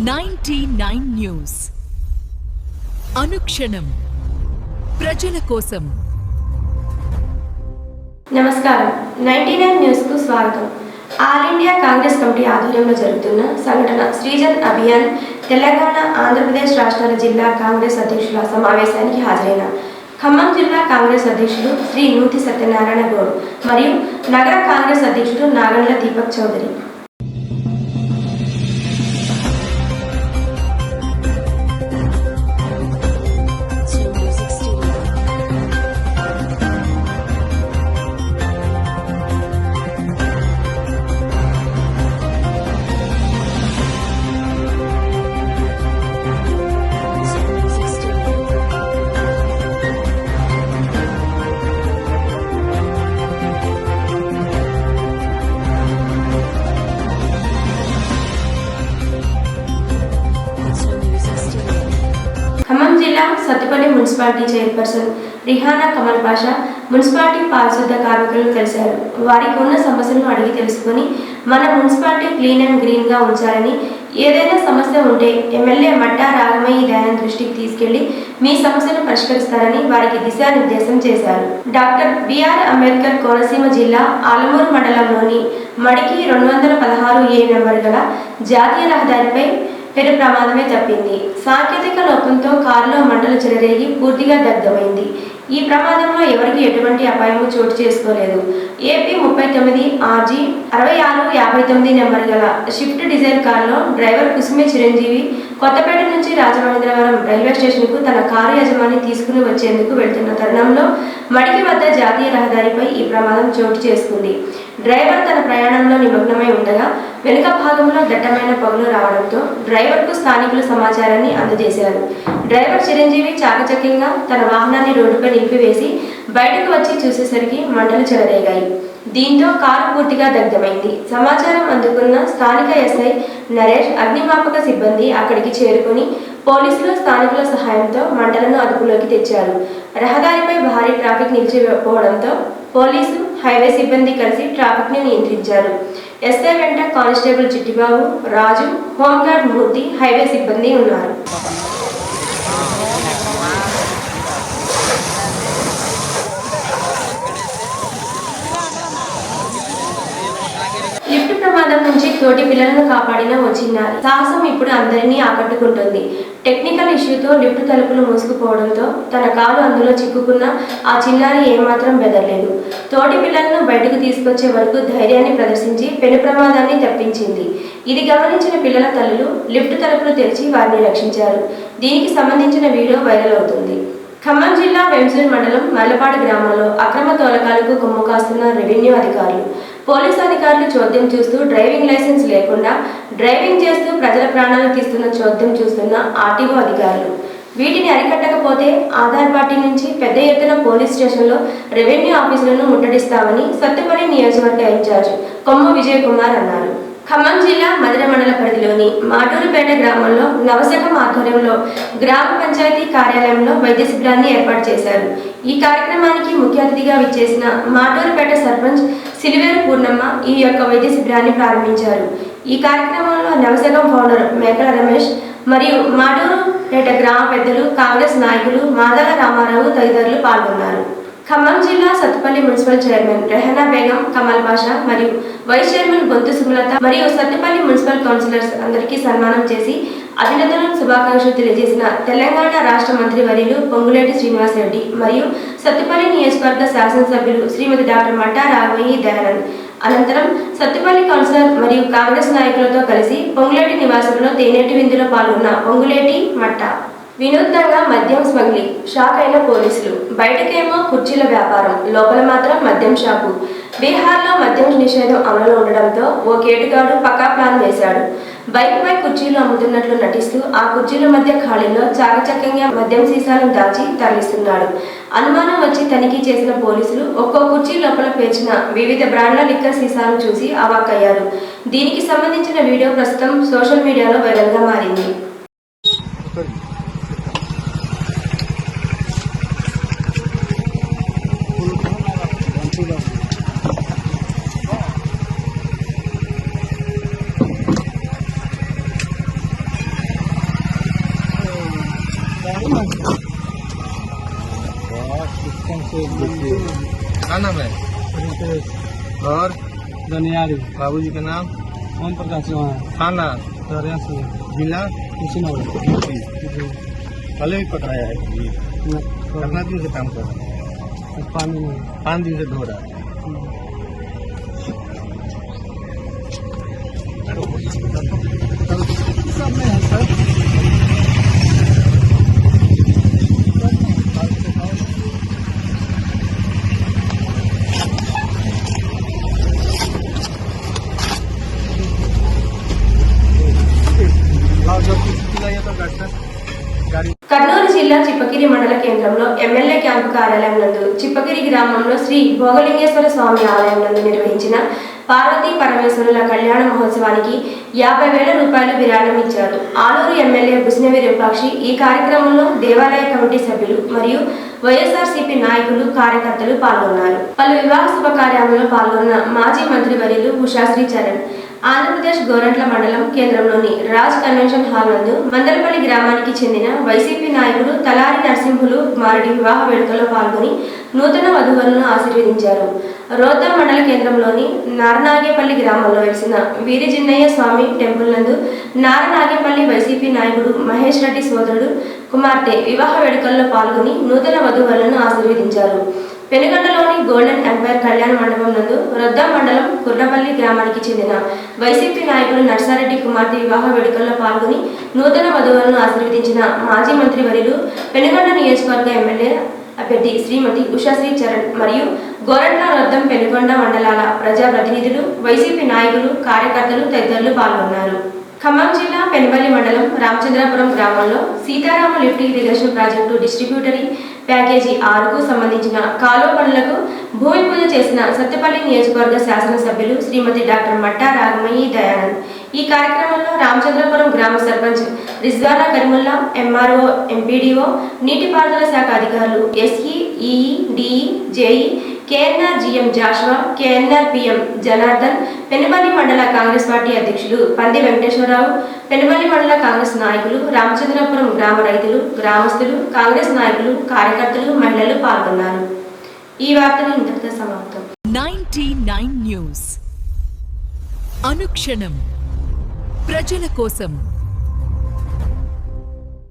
99 news అనుక్షణం ప్రజల కోసం. నమస్కారం. 99 న్యూస్ కు స్వాగతం. ఆల్ ఇండియా కాంగ్రెస్ కమిటీ ఆధ్వర్యంలో జరుగుతున్న సంఘటన శ్రీజన్ అభియాన్ తెలంగాణ ఆంధ్రప్రదేశ్ రాష్ట్రాల జిల్లా కాంగ్రెస్ అధ్యక్షుల సమావేశానికి హాజరైన ఖమ్మం జిల్లా కాంగ్రెస్ అధ్యక్షుడు శ్రీ నూతి సత్యనారాయణ గౌడ్ మరియు నగర కాంగ్రెస్ అధ్యక్షుడు నాగండ్ల దీపక్ చౌదరి. ఖమ్మం జిల్లా Sathupalli municipality chairperson Rihana Kamal Pasha municipality పారిశుద్ధ కార్మికులను కలిశారు. వారికి ఉన్న సమస్యలను అడిగి తెలుసుకుని మన మున్సిపాలిటీ క్లీన్ అండ్ గ్రీన్గా ఉంచాలని, ఏదైనా సమస్య ఉంటే ఎమ్మెల్యే మట్టా రాగమయ్య దయానంద్ దృష్టికి తీసుకెళ్లి మీ సమస్యను పరిష్కరిస్తారని వారికి దిశానిర్దేశం చేశారు. డాక్టర్ బిఆర్ అంబేద్కర్ కోనసీమ జిల్లా ఆలమూరు మండలంలోని మడికి 216A నెంబర్ గల జాతీయ రహదారిపై పెను ప్రమాదమే తప్పింది. సాంకేతిక లోపంతో కారులో మంటలు చెలరేగి పూర్తిగా దగ్ధమైంది. ఈ ప్రమాదంలో ఎవరికి ఎటువంటి అపాయము చోటు చేసుకోలేదు. ఏపీ 39 RG 6659 నెంబర్ గల షిఫ్ట్ డిజైర్ కారులో డ్రైవర్ కుసుమే చిరంజీవి కొత్తపేట నుంచి రాజమహేంద్రవరం రైల్వే స్టేషన్కు తన కారు యజమాని తీసుకుని వచ్చేందుకు వెళ్తున్న తరుణంలో మడికి వద్ద జాతీయ రహదారిపై ఈ ప్రమాదం చోటు చేసుకుంది. డ్రైవర్ తన ప్రయాణంలో నిమగ్నమై ఉండగా వెనుక భాగంలో దట్టమైన పొగలు రావడంతో డ్రైవర్కు స్థానికులు సమాచారాన్ని అందజేశారు. డ్రైవర్ చిరంజీవి చాకచక్యంగా తన వాహనాన్ని రోడ్డుపై నిలిపివేసి బయటకు వచ్చి చూసేసరికి మంటలు చెలరేగాయి. దీంతో కారు పూర్తిగా దగ్ధమైంది. సమాచారం అందుకున్న స్థానిక ఎస్ఐ నరేష్, అగ్నిమాపక సిబ్బంది అక్కడికి చేరుకుని పోలీసులు స్థానికుల సహాయంతో మంటలను అదుపులోకి తెచ్చారు. రహదారిపై భారీ ట్రాఫిక్ నిలిచిపోవడంతో పోలీసు, హైవే సిబ్బంది కలిసి ట్రాఫిక్ ని నియంత్రించారు. ఎస్ఐ వెంట కానిస్టేబుల్ చిట్టిబాబు, రాజు, హోంగార్డ్ మూర్తి, హైవే సిబ్బంది ఉన్నారు. లిఫ్ట్ ప్రమాదం నుంచి తోటి పిల్లలను కాపాడిన ఓ చిన్నారి సాహసం ఇప్పుడు అందరినీ ఆకట్టుకుంటుంది. టెక్నికల్ ఇష్యూతో లిఫ్ట్ తలుపులు మూసుకుపోవడంతో తన కాలు అందులో చిక్కుకున్న ఆ చిన్నారి ఏమాత్రం బెదరలేదు. తోటి పిల్లలను బయటకు తీసుకొచ్చే వరకు ధైర్యాన్ని ప్రదర్శించి పెను ప్రమాదాన్ని తప్పించింది. ఇది గమనించిన పిల్లల తల్లులు లిఫ్ట్ తలుపులు తెరిచి వారిని రక్షించారు. దీనికి సంబంధించిన వీడియో వైరల్ అవుతుంది. ఖమ్మం జిల్లా వెంసూరు మండలం మర్లపాడు గ్రామంలో అక్రమ తోలకాలకు కొమ్ము కాస్తున్న రెవెన్యూ అధికారులు. పోలీసు అధికారులు చోద్యం చూస్తూ డ్రైవింగ్ లైసెన్స్ లేకుండా డ్రైవింగ్ చేస్తూ ప్రజల ప్రాణాలు తీస్తున్న చోద్యం చూస్తున్న ఆర్టీఓ అధికారులు. వీటిని అరికట్టకపోతే ఆధార్ పార్టీ నుంచి పెద్ద ఎత్తున పోలీస్ స్టేషన్లో రెవెన్యూ ఆఫీసులను ముట్టడిస్తామని సత్తుపల్లి నియోజకవర్గ ఇన్ఛార్జ్ కొమ్ము విజయ్ కుమార్ అన్నారు. ఖమ్మం జిల్లా మధిర మండల పరిధిలోని మాటూరుపేట గ్రామంలో నవశకం ఆధ్వర్యంలో గ్రామ పంచాయతీ కార్యాలయంలో వైద్య శిబిరాన్ని ఏర్పాటు చేశారు. ఈ కార్యక్రమానికి ముఖ్య అతిథిగా విచ్చేసిన మాటూరుపేట సర్పంచ్ సిలివేరు పూర్ణమ్మ ఈ యొక్క వైద్య శిబిరాన్ని ప్రారంభించారు. ఈ కార్యక్రమంలో నవశకం ఫౌండర్ మేకల రమేష్ మరియు మాటూరుపేట గ్రామ పెద్దలు, కాంగ్రెస్ నాయకులు మాదాల రామారావు తదితరులు పాల్గొన్నారు. ఖమ్మం జిల్లా సత్తుపల్లి మున్సిపల్ చైర్మన్ రెహనా బేగం, కమల్ పాషా మరియు వైస్ చైర్మన్ బొంతు సుమలత మరియు సత్తుపల్లి మున్సిపల్ కౌన్సిలర్స్ అందరికీ సన్మానం చేసి అభినందనలు, శుభాకాంక్షలు తెలియజేసిన తెలంగాణ రాష్ట్ర మంత్రి వర్యులు పొంగులేటి శ్రీనివాస్ రెడ్డి మరియు సత్తుపల్లి నియోజకవర్గ శాసనసభ్యులు శ్రీమతి డాక్టర్ మట్టా రాగమయ్య దయానంద్ అనంతరం సత్తుపల్లి కౌన్సిలర్ మరియు కాంగ్రెస్ నాయకులతో కలిసి పొంగులేటి నివాసంలో తేనేటి విందులో పాల్గొన్న పొంగులేటి, మట్టా. వినూత్నంగా మద్యం స్మగ్లింగ్, షాక్ అయిన పోలీసులు. బయటకేమో కుర్చీల వ్యాపారం, లోపల మాత్రం మద్యం షాపు. బీహార్లో మద్యం నిషేధం అమలులో ఉండడంతో ఓ కేటుగాడు పక్కా ప్లాన్ వేశాడు. బైక్పై కుర్చీలు అమ్ముతున్నట్లు నటిస్తూ ఆ కుర్చీల మధ్య ఖాళీలో చాకచక్యంగా మద్యం సీసాలను దాచి తరలిస్తున్నాడు. అనుమానం వచ్చి తనిఖీ చేసిన పోలీసులు ఒక్కో కుర్చీ లోపల పేర్చిన వివిధ బ్రాండ్ల లిక్కర్ సీసాలను చూసి అవాక్కయ్యారు. దీనికి సంబంధించిన వీడియో ప్రస్తుతం సోషల్ మీడియాలో వైరల్గా మారింది. क्या नाम है और दुनियारी बाबूजी का नाम ओम प्रकाश चौहान थाना चौरासी जिला कुशीनगर कल भी पकड़ाया है जी कितना दिन से काम कर रहा है पानी में 5 दिन से धो रहा है और जब किसी का ये तो डॉक्टर गाड़ी కర్నూలు జిల్లా చిప్పగిరి మండల కేంద్రంలో ఎమ్మెల్యే క్యాంపు కార్యాలయం నందు చిప్పగిరి గ్రామంలో శ్రీ భోగలింగేశ్వర స్వామి ఆలయం నందు నిర్వహించిన పార్వతీ పరమేశ్వరుల కళ్యాణ మహోత్సవానికి 50,000 రూపాయలు విరాళం ఇచ్చారు. ఆలూరు ఎమ్మెల్యే బుస్నవి విరూపాక్షి ఈ కార్యక్రమంలో దేవాలయ కమిటీ సభ్యులు మరియు వైఎస్ఆర్సీపీ నాయకులు కార్యకర్తలు పాల్గొన్నారు. పలు వివాహ శుభకార్యాలలో పాల్గొన్న మాజీ మంత్రి వర్యులు ఉషాశ్రీ చరణ్ ఆంధ్రప్రదేశ్ గోరంట్ల మండలం కేంద్రంలోని రాజ్ కన్వెన్షన్ హాల్ నందు మందలపల్లి గ్రామానికి చెందిన వైసీపీ నాయకుడు తలారి నరసింహులు కుమారుడి వివాహ వేడుకలో పాల్గొని నూతన వధువులను ఆశీర్వదించారు. రోద్దా మండల కేంద్రంలోని నారనాగేపల్లి గ్రామంలో వెలిసిన వీరిజిన్నయ్య స్వామి టెంపుల్ నందు నారనాగేపల్లి వైసీపీ నాయకుడు మహేష్ రెడ్డి సోదరుడు కుమార్తె వివాహ వేడుకల్లో పాల్గొని నూతన వధువులను ఆశీర్వదించారు. పెనుగొండలోని గోల్డెన్ ఎంపైర్ కళ్యాణ మండపం నందు రొద్దా మండలం కుర్రపల్లి గ్రామానికి చెందిన వైసీపీ నాయకుడు నర్సారెడ్డి కుమార్తె వివాహ వేడుకల్లో పాల్గొని నూతన వధువులను ఆశీర్వదించిన మాజీ మంత్రి వర్యులు పెనుగొండ నియోజకవర్గ ఎమ్మెల్యే అభ్యర్థి శ్రీమతి ఉషాశ్రీ చరణ్ మరియు గోరంట్ల రొద్దం పెనుగొండ మండలాల ప్రజాప్రతినిధులు వైసీపీ నాయకులు కార్యకర్తలు తదితరులు పాల్గొన్నారు. ఖమ్మం జిల్లా పెనుబల్లి మండలం రామచంద్రాపురం గ్రామంలో Sitarama lift irrigation project distributary package 6కు సంబంధించిన కాలువ పనులకు భూమి పూజ చేసిన సత్తెపల్లి నియోజకవర్గ శాసనసభ్యులు శ్రీమతి డాక్టర్ మట్టా రాగమయ్యి దయానంద్. ఈ కార్యక్రమంలో రామచంద్రపురం గ్రామ సర్పంచ్ రిజ్వానా కరీముల్లా, ఎంఆర్ఓ, ఎంపీడీఓ, నీటిపారుదల శాఖ అధికారులు, SE, EE, DE, JE, KNR GM Joshua, KNR PM Janardhan, Penuballi మండల కాంగ్రెస్ పార్టీ అధ్యక్షులు పంది వెంకటేశ్వరరావు, పెనుబల్లి మండల కాంగ్రెస్ నాయకులు, రామచంద్రపురం గ్రామ రైతులు, గ్రామస్తులు, కాంగ్రెస్ నాయకులు, కార్యకర్తలు, మహిళలు పాల్గొన్నారు. ఈ వార్తలు ఇంతటితో సమాప్తం. 99 న్యూస్ అనుక్షణం ప్రజల కోసం.